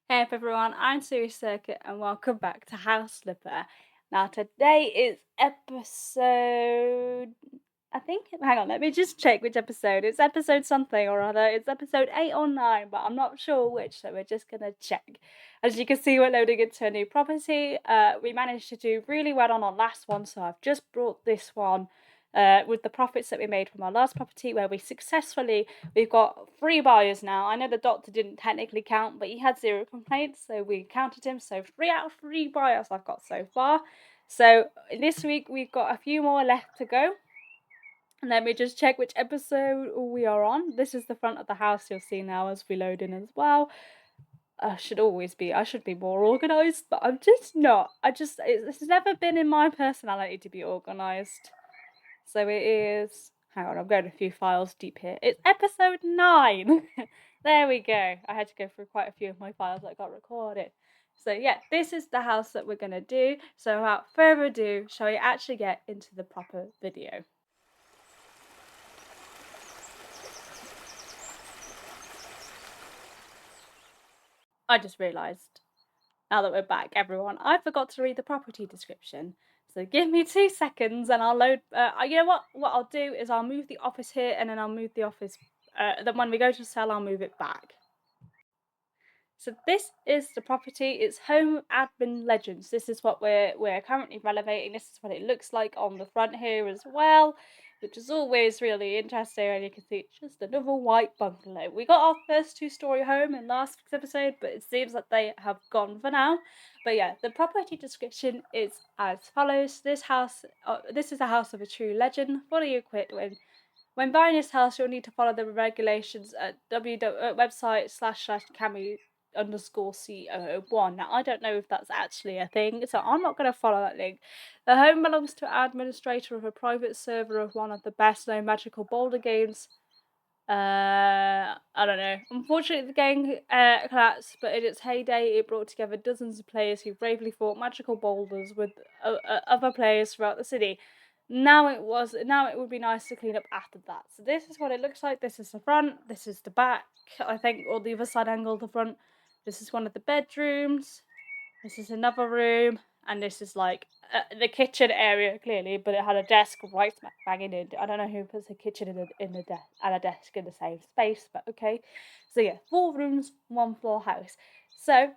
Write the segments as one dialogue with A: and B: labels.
A: Hey up everyone, I'm Serious Circuit and welcome back to House Slipper. Now today is episode hang on, let me just check which episode. It's episode something or other. It's episode 8 or 9, but I'm not sure which, so we're just gonna check. As you can see, we're loading into a new property. We managed to do really well on our last one, so I've just brought this one with the profits that we made from our last property where we've got 3 buyers now. I know the doctor didn't technically count, but he had 0 complaints, so we counted him. So 3 out of 3 buyers I've got so far. So this week we've got a few more left to go. Let me just check which episode we are on. This is the front of the house you'll see now as we load in as well. I should be more organised, but I'm just not. It's never been in my personality to be organised. So it is, hang on, I'm going a few files deep here. It's episode 9. There we go. I had to go through quite a few of my files that got recorded. So yeah, this is the house that we're going to do. So without further ado, shall we actually get into the proper video? I just realised, now that we're back, everyone, I forgot to read the property description. So give me 2 seconds and I'll load. You know what? What I'll do is I'll move the office here and then I'll move the office. Then when we go to sell, I'll move it back. So this is the property. It's Home Admin Legends. This is what we're currently renovating. This is what it looks like on the front here as well, which is always really interesting. And you can see it's just another white bungalow. We got our first 2-story home in last week's episode, but it seems that they have gone for now. But yeah, the property description is as follows. This is a house of a true legend, fully equipped with. When buying this house, you'll need to follow the regulations at website/cami_co01. Now, I don't know if that's actually a thing, so I'm not going to follow that link. The home belongs to an administrator of a private server of one of the best-known magical boulder games. I don't know. Unfortunately, the game collapsed, but in its heyday, it brought together dozens of players who bravely fought magical boulders with other players throughout the city. Now it would be nice to clean up after that. So this is what it looks like. This is the front. This is the back, I think, or the other side angle of the front. This is one of the bedrooms. This is another room, and this is like the kitchen area clearly, but it had a desk right smack bang in it. I don't know who puts a kitchen in the desk and a desk in the same space, but okay. So yeah, 4 rooms, 1 floor house. So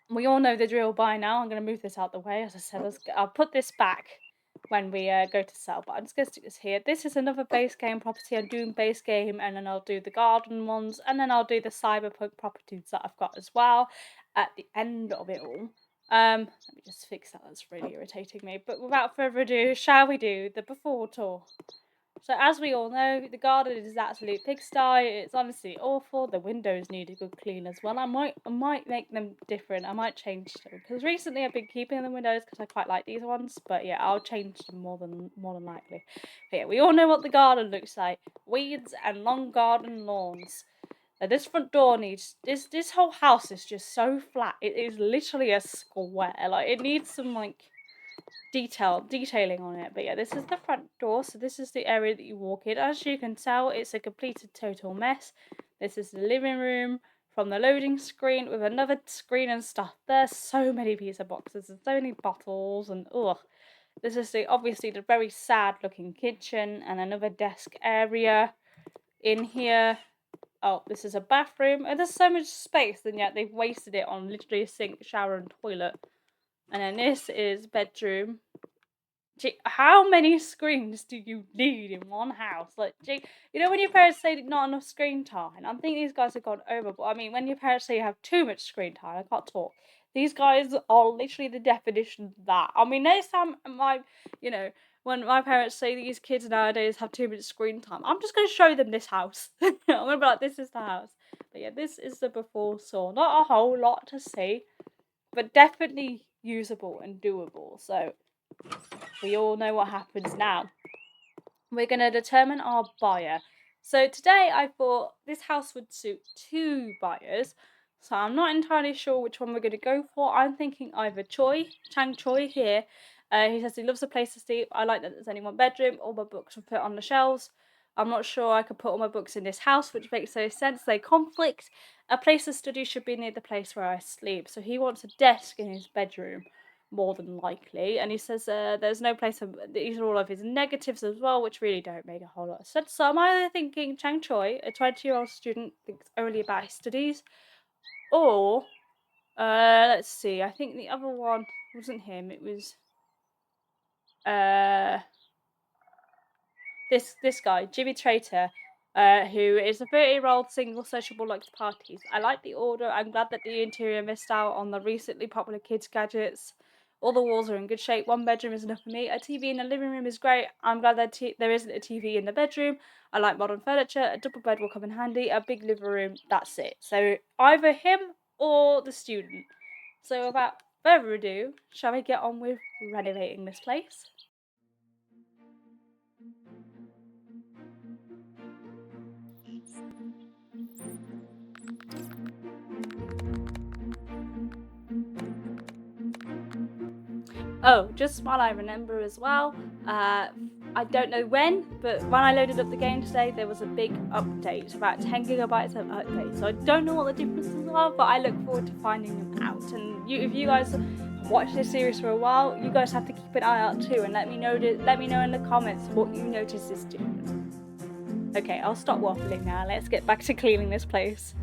A: we all know the drill by now. I'm going to move this out the way. As I said, I'll put this back when we go to sell, but I'm just going to stick this here. This is another base game property. I'm doing base game, and then I'll do the garden ones, and then I'll do the cyberpunk properties that I've got as well at the end of it all. Let me just fix that. That's really irritating me. But without further ado, shall we do the before tour? So as we all know, the garden is absolute pigsty. It's honestly awful. The windows need a good clean as well. I might make them different. I might change them because recently I've been keeping the windows because I quite like these ones. But yeah, I'll change them more than likely. But yeah, we all know what the garden looks like: weeds and long garden lawns. Now this front door needs this whole house is just so flat. It is literally a square. Like it needs some like detailing on it. But yeah, this is the front door, so this is the area that you walk in. As you can tell, it's a completed total mess. This is the living room from the loading screen with another screen and stuff. There's so many pizza boxes and so many bottles and ugh. This is obviously the very sad looking kitchen and another desk area in here. Oh, this is a bathroom, and there's so much space, and yet they've wasted it on literally a sink, shower, and toilet. And then this is bedroom. Gee, how many screens do you need in one house? Like, gee, you know when your parents say not enough screen time? I think these guys have gone overboard. I mean, when your parents say you have too much screen time, I can't talk. These guys are literally the definition of that. I mean, next time when my parents say these kids nowadays have too much screen time, I'm just going to show them this house. I'm going to be like, this is the house. But yeah, this is the before saw. Not a whole lot to see, but definitely usable and doable. So we all know what happens now. We're going to determine our buyer. So today I thought this house would suit 2 buyers. So I'm not entirely sure which one we're going to go for. I'm thinking either Chang Choi here. He says he loves a place to sleep. I like that there's only 1 bedroom. All my books are put on the shelves. I'm not sure I could put all my books in this house, which makes no sense. They conflict. A place of study should be near the place where I sleep. So he wants a desk in his bedroom, more than likely. And he says there's no place for... These are all of his negatives as well, which really don't make a whole lot of sense. So I'm either thinking Chang Choi, a 20-year-old student, thinks only about his studies, or... let's see. I think the other one wasn't him. It was this guy, Jimmy Traitor, who is a 30-year-old single sociable, likes parties. I like the order. I'm glad that the interior missed out on the recently popular kids gadgets. All the walls are in good shape. One bedroom is enough for me. A TV in the living room is great. I'm glad that there isn't a TV in the bedroom. I like modern furniture. A double bed will come in handy. A big living room. That's it. So either him or the student. So without further ado, shall we get on with renovating this place? Oh, just while I remember as well, I don't know when, but when I loaded up the game today, there was a big update, about 10 gigabytes of update. So I don't know what the differences are, but I look forward to finding them out. And if you guys watched this series for a while, you guys have to keep an eye out too, and let me know in the comments what you notice is different. Okay, I'll stop waffling now. Let's get back to cleaning this place.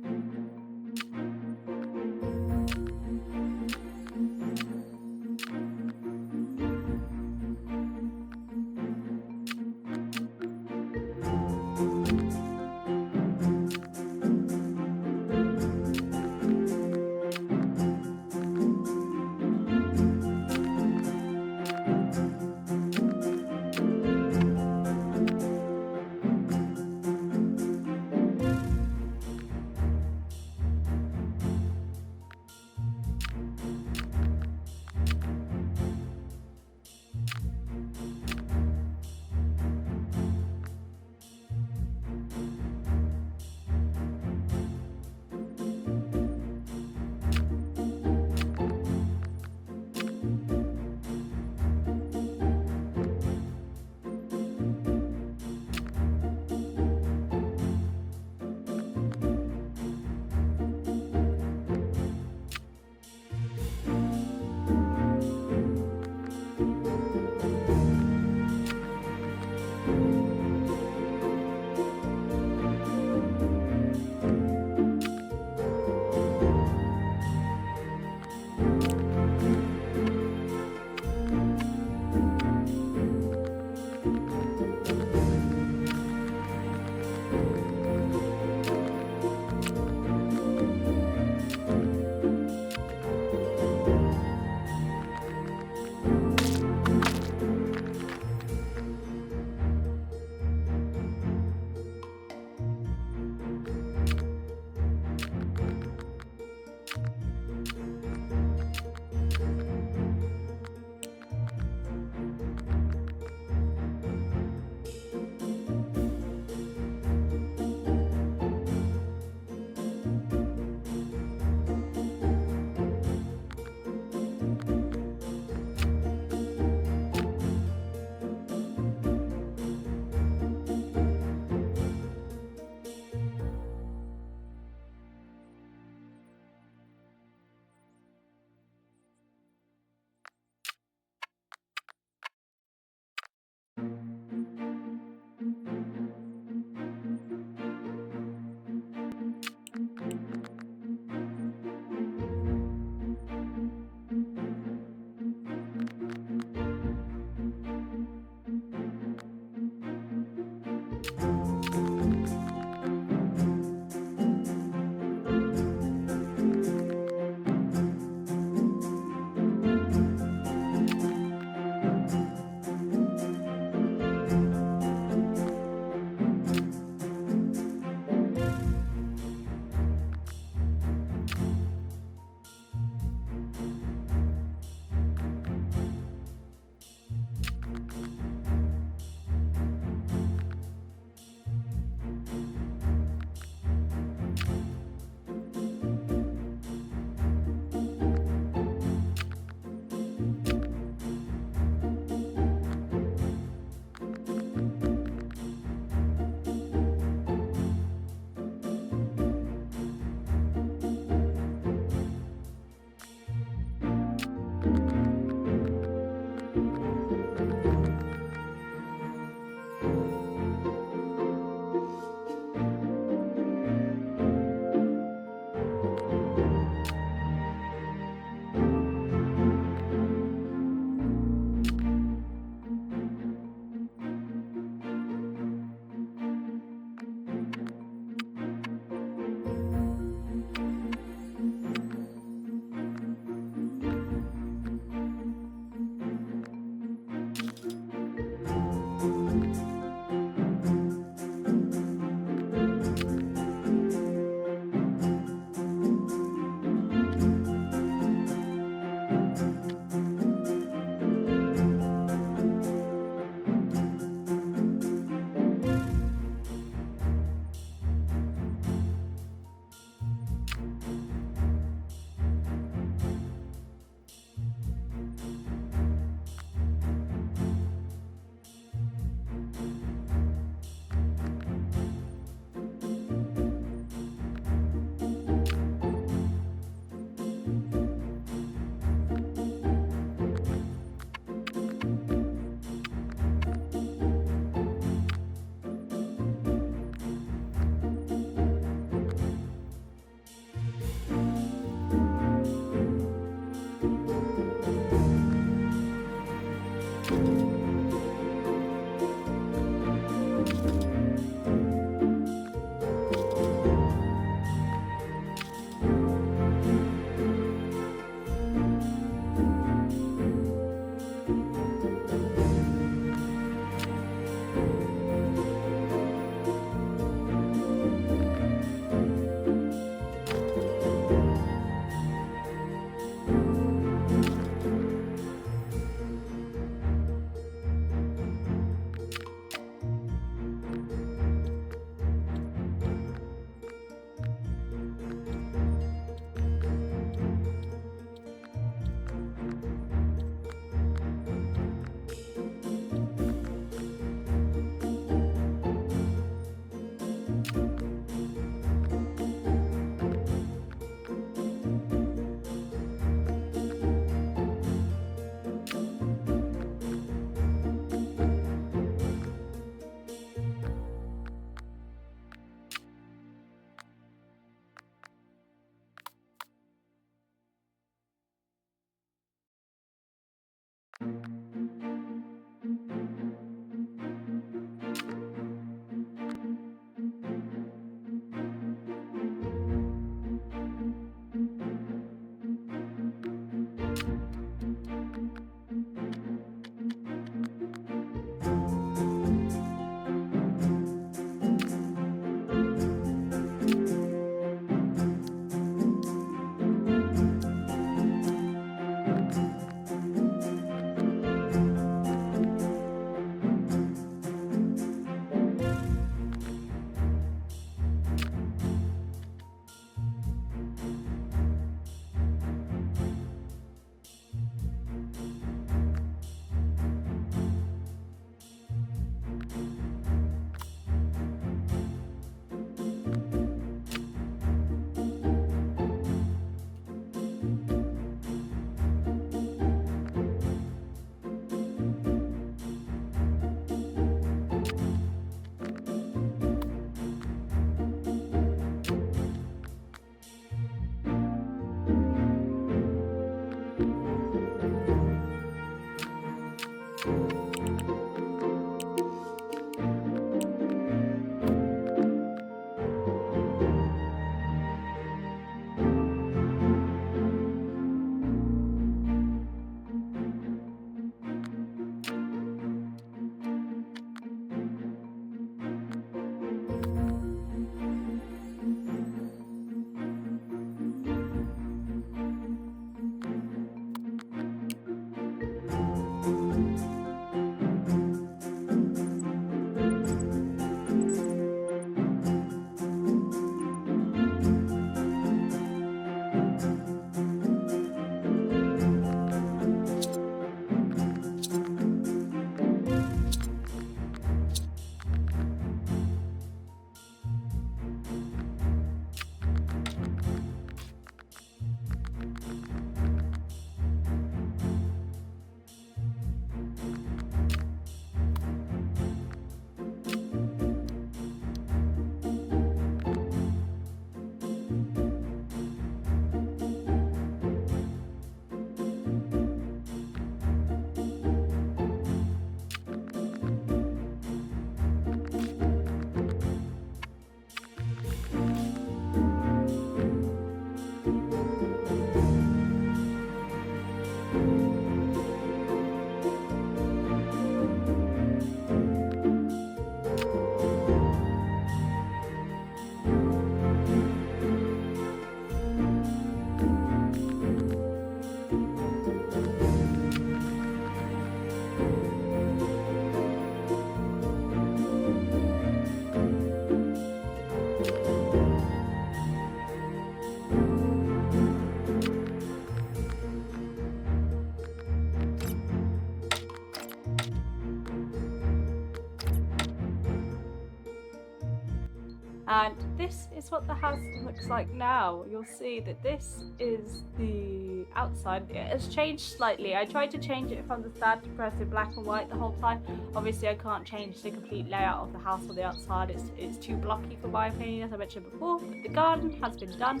A: And this is what the house looks like now. You'll see that this is the outside. It has changed slightly. I tried to change it from the start to press in black and white the whole time. Obviously I can't change the complete layout of the house on the outside. It's too blocky for my opinion, as I mentioned before. But the garden has been done.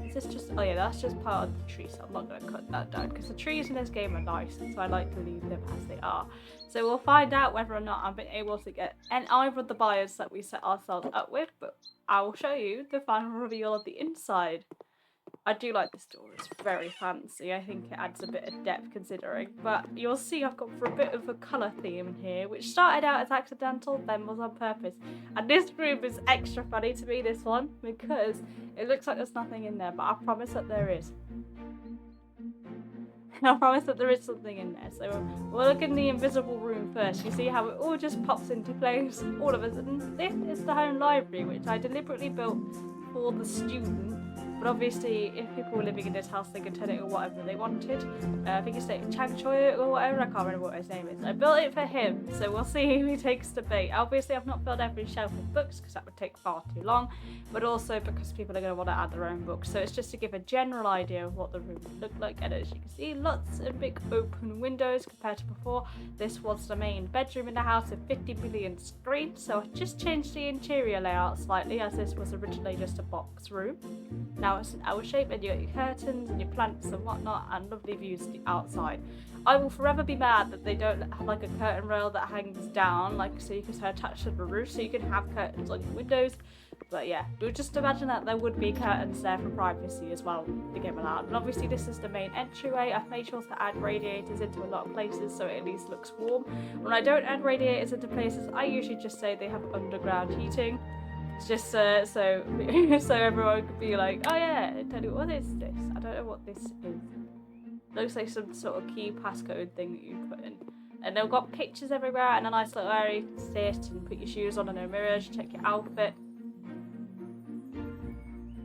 A: Is this just, oh yeah, that's just part of the tree, so I'm not going to cut that down because the trees in this game are nice, so I like to leave them as they are. So we'll find out whether or not I've been able to get either of the buyers that we set ourselves up with, but I will show you the final reveal of the inside. I do like this door, it's very fancy. I think it adds a bit of depth considering, but you'll see I've gone for a bit of a colour theme here, which started out as accidental, then was on purpose. And this room is extra funny to me, this one, because it looks like there's nothing in there, but I promise that there is. I promise that there is something in there. So we'll look in the invisible room first. You see how it all just pops into place all of a sudden. This is the home library, which I deliberately built for the student. But obviously, if people were living in this house, they could turn it into whatever they wanted. I think it's like Chang Choi or whatever. I can't remember what his name is. I built it for him, so we'll see who he takes the bait. Obviously, I've not filled every shelf with books because that would take far too long, but also because people are going to want to add their own books. So it's just to give a general idea of what the room would look like. And as you can see, lots of big open windows compared to before. This was the main bedroom in the house with 50 million screens. So I just changed the interior layout slightly, as this was originally just a box room. Now it's an L shape, and you got your curtains and your plants and whatnot, and lovely views to the outside. I will forever be mad that they don't have like a curtain rail that hangs down, like so you can attach to the roof, so you can have curtains on your windows. But yeah, just imagine that there would be curtains there for privacy as well to get allowed. And obviously this is the main entryway. I've made sure to add radiators into a lot of places so it at least looks warm. When I don't add radiators into places, I usually just say they have underground heating. Just so so everyone could be like, oh yeah, tell you what is this? I don't know what this is. Looks like some sort of key passcode thing that you put in. And they've got pictures everywhere and a nice little area to sit and put your shoes on and no mirrors, check your outfit.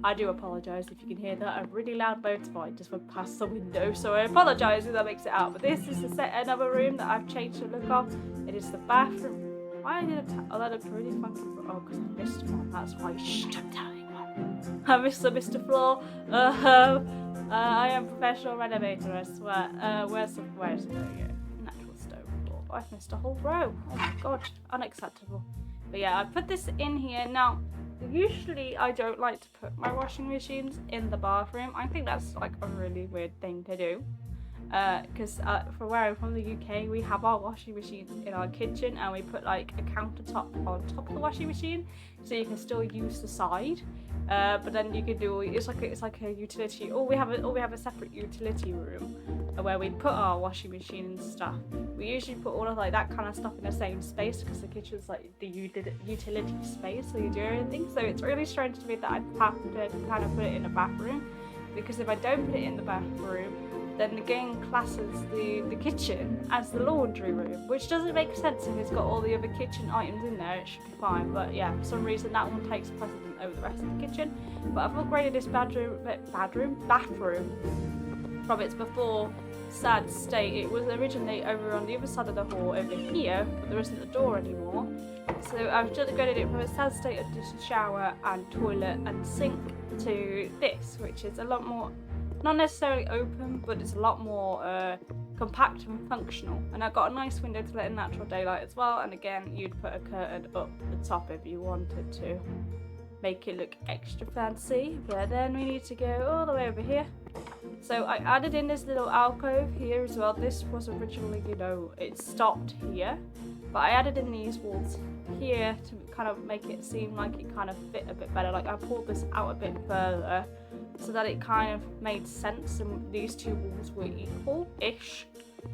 A: I do apologise if you can hear that. A really loud motorbike just went past the window, so I apologise if that makes it out. But this is another room that I've changed the look of. It is the bathroom. Why did it? Oh, that looked really funky. Oh, because I missed one. That's why. Shh, don't tell anyone. I missed the floor. I am professional renovator, I swear. Where's the natural stone floor? I've missed a whole row. Oh my god, unacceptable. But yeah, I put this in here. Now, usually I don't like to put my washing machines in the bathroom. I think that's like a really weird thing to do. Because for where I'm from, the UK, we have our washing machines in our kitchen, and we put like a countertop on top of the washing machine, so you can still use the side. But then you can do it's like a utility. Or we have a separate utility room where we put our washing machine and stuff. We usually put all of like that kind of stuff in the same space because the kitchen's like the utility space, so you do everything. So it's really strange to me that I have to kind of put it in the bathroom, because if I don't put it in the bathroom, then the game classes the kitchen as the laundry room, which doesn't make sense if it's got all the other kitchen items in there. It should be fine, but yeah, for some reason that one takes precedent over the rest of the kitchen. But I've upgraded this bathroom from its before sad state. It was originally over on the other side of the hall over here, but there isn't a door anymore. So I've just upgraded it from a sad state of just shower and toilet and sink to this, which is a lot more, not necessarily open, but it's a lot more compact and functional. And I've got a nice window to let in natural daylight as well. And again, you'd put a curtain up the top if you wanted to make it look extra fancy. But then we need to go all the way over here. So I added in this little alcove here as well. This was originally, it stopped here, but I added in these walls here to kind of make it seem like it kind of fit a bit better. Like I pulled this out a bit further so that it kind of made sense and these two walls were equal-ish,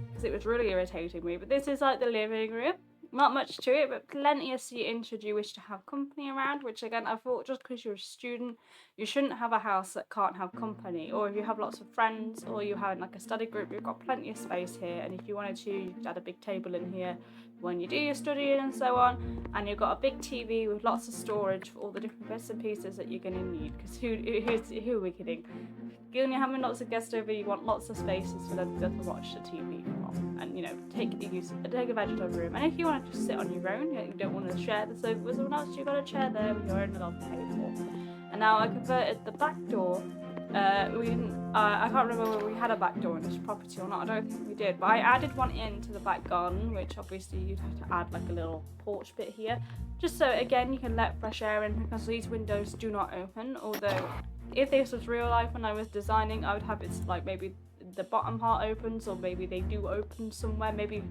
A: because it was really irritating me. But this is like the living room. Not much to it, but plenty of seating should you wish to have company around, which again, I thought just because you're a student, you shouldn't have a house that can't have company. Or if you have lots of friends or you have like a study group, you've got plenty of space here. And if you wanted to, you could add a big table in here when you do your studying and so on. And you've got a big TV with lots of storage for all the different bits and pieces that you're going to need. Because who are we kidding? When you're having lots of guests over, you want lots of spaces for them to watch the TV from. And you know, take advantage of the room. And if you want to just sit on your own, you don't want to share the sofa with someone else, you've got a chair there with your own little table. And now I converted the back door. I can't remember whether we had a back door in this property or not. I don't think we did, but I added one into the back garden, which obviously you'd have to add like a little porch bit here, just so again you can let fresh air in, because these windows do not open. Although if this was real life when I was designing, I would have it like maybe the bottom part opens, or maybe they do open somewhere, maybe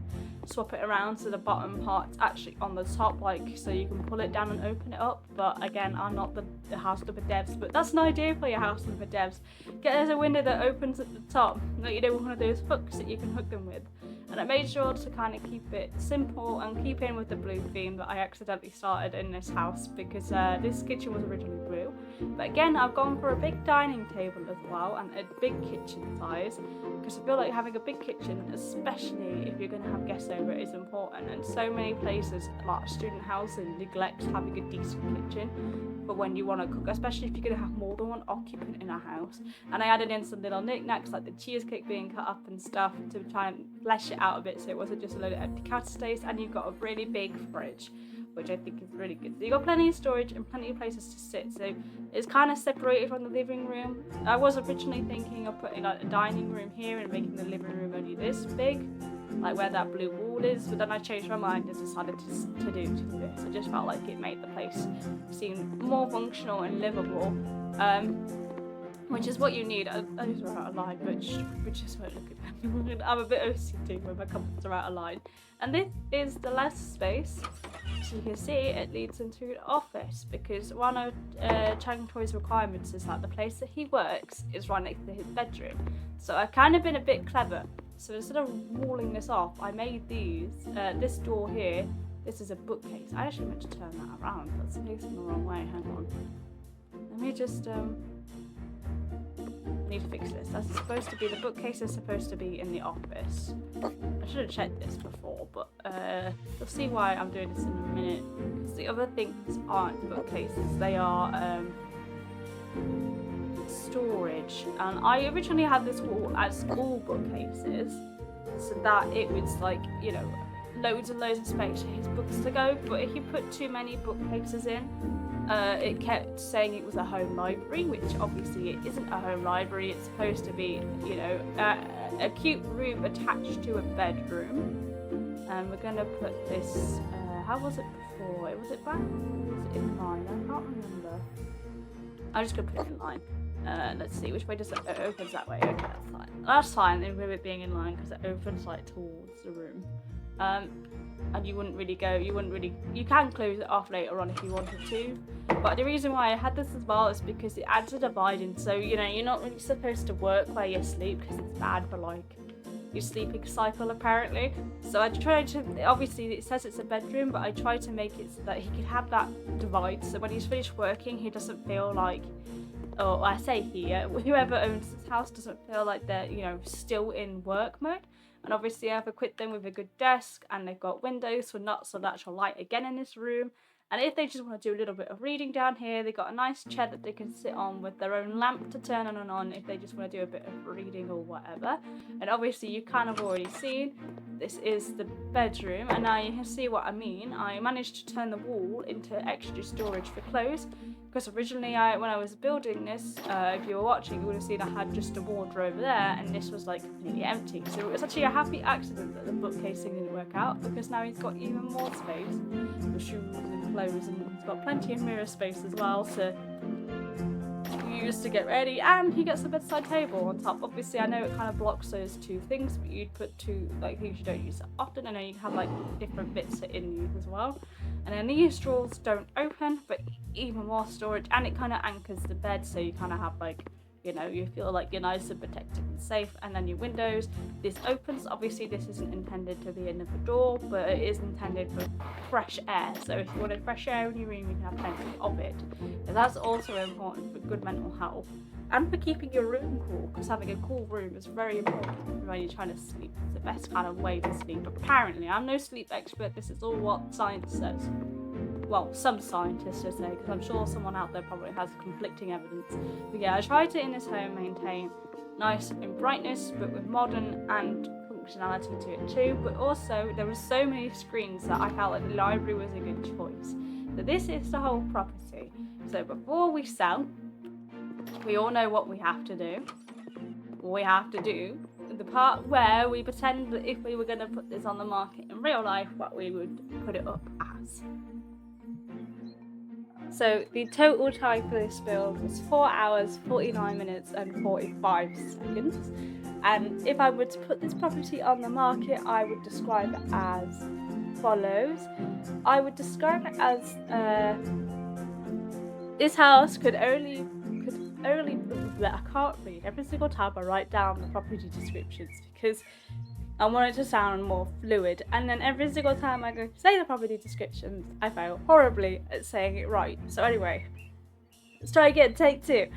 A: swap it around so the bottom part's actually on the top, like so you can pull it down and open it up. But again, I'm not the house flipper devs, but that's an idea for your house flipper devs. There's a window that opens at the top, like, you know, one of those hooks that you can hook them with. And I made sure to kind of keep it simple and keep in with the blue theme that I accidentally started in this house, because this kitchen was originally blue. But again, I've gone for a big dining table as well, and a big kitchen size, because I feel like having a big kitchen, especially if you're going to have guests over, is important. And so many places, like student housing, neglect having a decent kitchen for when you want to cook, especially if you're going to have more than one occupant in a house. And I added in some little knickknacks like the cheesecake being cut up and stuff to try and flesh it out a bit, so it wasn't just a load of empty counter space. And you've got a really big fridge, which I think is really good. So you've got plenty of storage and plenty of places to sit. So it's kind of separated from the living room. I was originally thinking of putting like a dining room here and making the living room only this big, like where that blue wall is, but then I changed my mind and decided to do this. I just felt like it made the place seem more functional and livable, which is what you need. I just wrote out a line, which just won't look at me. I'm a bit OCD when my comments are out of line. And this is the last space. So you can see it leads into an office, because one of Chang Toy's requirements is that the place that he works is right next to his bedroom. So I've kind of been a bit clever. So instead of walling this off, I made this door here. This is a bookcase. I actually meant to turn that around. That's facing the wrong way. Hang on. Let me just I need to fix this. That's supposed to be, the bookcase is supposed to be in the office. I should have checked this before, but you'll see why I'm doing this in a minute. Because the other things aren't bookcases, they are storage. And I originally had this wall as all bookcases, so that it was like, you know, loads and loads of space for his books to go. But if you put too many bookcases in, it kept saying it was a home library, which obviously it isn't a home library. It's supposed to be, you know, a cute room attached to a bedroom. And we're gonna put this, how was it before? Was it back? Was it in line? I can't remember. I'm just gonna put it in line. Let's see, which way does it opens that way? Okay, that's fine. That's fine with it being in line, because it opens like towards the room. And you can close it off later on if you wanted to. But the reason why I had this as well is because it adds a dividing. So, you know, you're not really supposed to work where you sleep, because it's bad for like your sleeping cycle apparently. So I tried to, obviously it says it's a bedroom, but I tried to make it so that he could have that divide. So when he's finished working, he doesn't feel like, or I say whoever owns this house doesn't feel like they're, you know, still in work mode. And obviously I've equipped them with a good desk, and they've got windows for lots of natural light again in this room. And if they just want to do a little bit of reading down here, they've got a nice chair that they can sit on with their own lamp to turn on and on if they just want to do a bit of reading or whatever. And obviously you kind of already seen, this is the bedroom, and now you can see what I mean. I managed to turn the wall into extra storage for clothes, because originally when I was building this, if you were watching, you would have seen I had just a wardrobe there, and this was like completely empty. So it was actually a happy accident that the bookcasing didn't work out, because now he's got even more space for shoes and clothes, and he's got plenty of mirror space as well to use to get ready, and he gets a bedside table on top. Obviously I know it kind of blocks those two things, but you'd put two like things you don't use that often. I know you can have like different bits in use as well. And then these drawers don't open, but even more storage, and it kind of anchors the bed, so you kind of have like, you know, you feel like you're nice and protected and safe. And then your windows, this opens. Obviously this isn't intended to be another door, but it is intended for fresh air. So if you wanted fresh air in your room, you can have plenty of it. And that's also important for good mental health and for keeping your room cool, because having a cool room is very important when you're trying to sleep. It's the best kind of way to sleep. Apparently, I'm no sleep expert. This is all what science says. Well, some scientists should say, because I'm sure someone out there probably has conflicting evidence. But yeah, I tried to in this home maintain nice in brightness, but with modern and functionality to it too, but also there were so many screens that I felt like the library was a good choice. So this is the whole property. So before we sell, we all know what we have to do. We have to do the part where we pretend that if we were going to put this on the market in real life, what we would put it up as. So the total time for this build was 4 hours, 49 minutes and 45 seconds. And if I were to put this property on the market, I would describe it as follows. I would describe it as this house could only I can't read every single time I write down the property descriptions because I want it to sound more fluid, and then every single time I go to say the property descriptions I fail horribly at saying it right. So anyway, let's try again, take 2.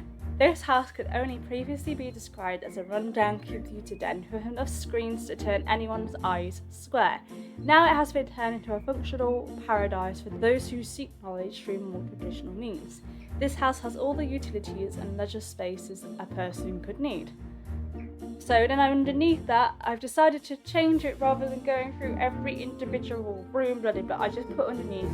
A: This house could only previously be described as a rundown computer den with enough screens to turn anyone's eyes square. Now it has been turned into a functional paradise for those who seek knowledge through more traditional means. This house has all the utilities and leisure spaces a person could need. So then underneath that, I've decided to change it rather than going through every individual room, but I just put underneath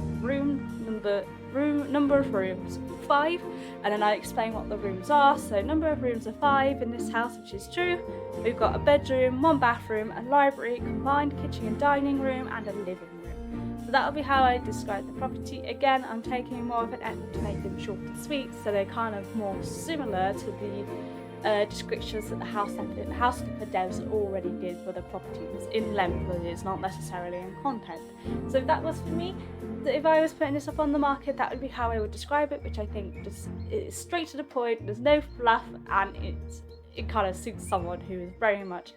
A: number of rooms 5, and then I explain what the rooms are. So number of rooms are 5 in this house, which is true. We've got a bedroom, 1 bathroom, a library, combined kitchen and dining room, and a living room. So that'll be how I describe the property. Again, I'm taking more of an effort to make them short and sweet, so they're kind of more similar to the descriptions that the housekeeper devs already did for the properties in length, but it's not necessarily in content. So that was for me. That if I was putting this up on the market, that would be how I would describe it, which I think just is straight to the point. There's no fluff, and it kind of suits someone who is very much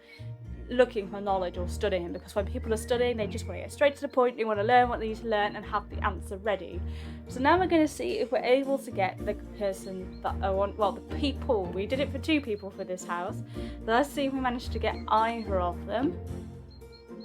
A: looking for knowledge or studying, because when people are studying, they just want to get straight to the point. They want to learn what they need to learn and have the answer ready. So now we're going to see if we're able to get the person that I want, well, the people. We did it for 2 people for this house. So let's see if we managed to get either of them.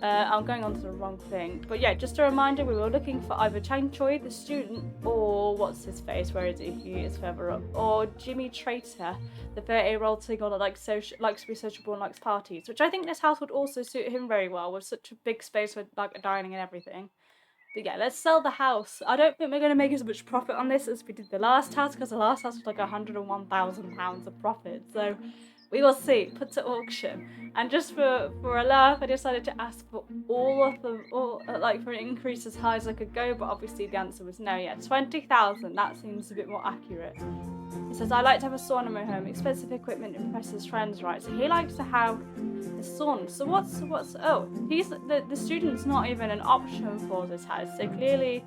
A: I'm going on to the wrong thing, but yeah, just a reminder, we were looking for either Chang Choi, the student, or what's his face, where is he? He is further up, or Jimmy Traitor, the 30-year-old single that likes to be sociable and likes parties, which I think this house would also suit him very well with such a big space with like a dining and everything. But yeah, let's sell the house. I don't think we're going to make as much profit on this as we did the last house, because the last house was like £101,000 of profit, so we will see. Put to auction. And just for a laugh, I decided to ask for all of them, like for an increase as high as I could go, but obviously the answer was no. Yeah, 20,000, that seems a bit more accurate. It says, I like to have a sauna in my home. Expensive equipment impresses friends, right? So he likes to have a sauna. So what's he's the student's not even an option for this house. So clearly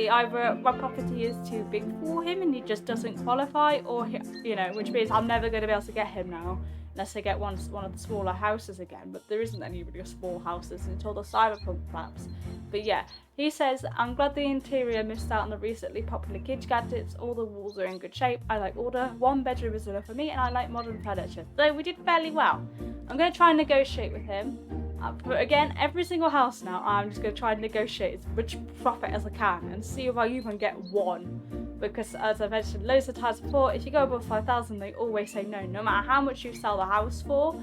A: either my property is too big for him and he just doesn't qualify, or which means I'm never going to be able to get him now unless I get one of the smaller houses again. But there isn't any really small houses until the cyberpunk flaps. But yeah, he says, I'm glad the interior missed out on the recently popular kids gadgets. All the walls are in good shape. I like order. 1 bedroom is enough for me, and I like modern furniture. So we did fairly well. I'm going to try and negotiate with him. But again, every single house now, I'm just going to try and negotiate as much profit as I can and see if I even get 1. Because as I've mentioned loads of times before, if you go above 5,000, they always say no. No matter how much you sell the house for,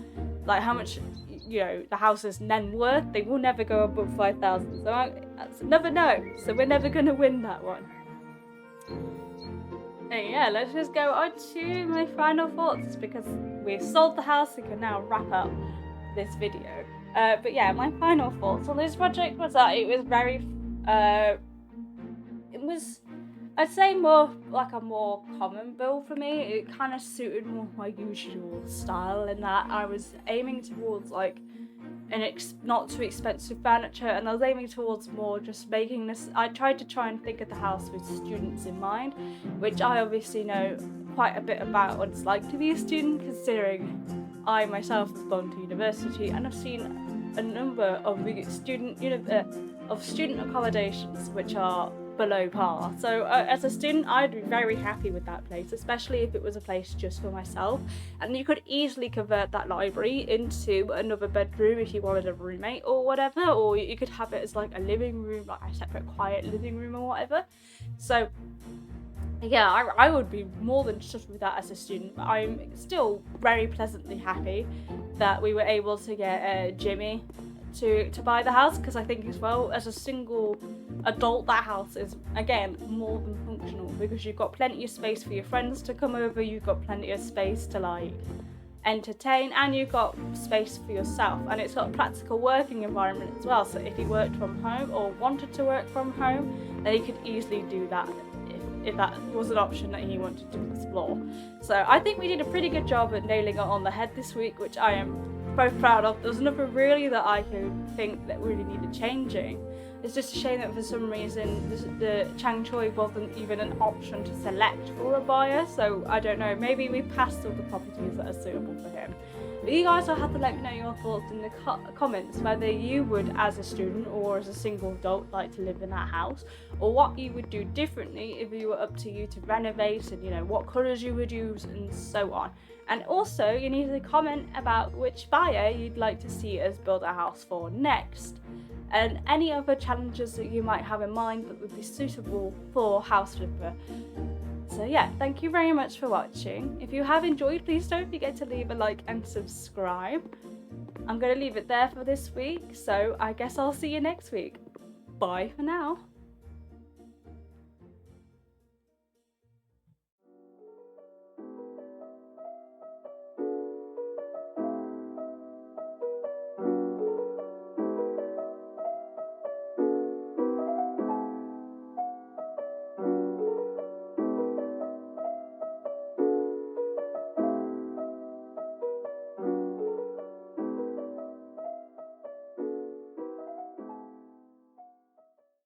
A: like how much the house is then worth, they will never go above 5,000. So that's another no. So we're never going to win that one. And yeah, let's just go on to my final thoughts, because we've sold the house. We can now wrap up this video. But yeah, my final thoughts on this project was that it was very, I'd say more like a more common build for me. It kind of suited more my usual style, in that I was aiming towards like not too expensive furniture, and I was aiming towards more just making this. I tried to try and think of the house with students in mind, which I obviously know quite a bit about what it's like to be a student, considering I myself have gone to university and I've seen a number of student accommodations which are below par. So as a student, I'd be very happy with that place, especially if it was a place just for myself. And you could easily convert that library into another bedroom if you wanted a roommate or whatever, or you could have it as like a living room, like a separate quiet living room or whatever. So Yeah, I would be more than chuffed with that as a student, but I'm still very pleasantly happy that we were able to get Jimmy to buy the house, because I think as well, as a single adult, that house is, again, more than functional, because you've got plenty of space for your friends to come over, you've got plenty of space to like entertain, and you've got space for yourself, and it's got a practical working environment as well, so if you worked from home or wanted to work from home, then you could easily do that if that was an option that he wanted to explore. So I think we did a pretty good job at nailing it on the head this week, which I am both proud of. There's nothing really that I could think that really needed changing. It's just a shame that for some reason the Chang Choi wasn't even an option to select for a buyer, so I don't know, maybe we passed all the properties that are suitable for him. But you guys will have to let me know your thoughts in the comments, whether you would, as a student or as a single adult, like to live in that house, or what you would do differently if you were up to you to renovate, and you know, what colours you would use and so on. And also you need to comment about which buyer you'd like to see us build a house for next, and any other challenges that you might have in mind that would be suitable for House Flipper. So yeah, thank you very much for watching. If you have enjoyed, please don't forget to leave a like and subscribe. I'm going to leave it there for this week, so I guess I'll see you next week. Bye for now.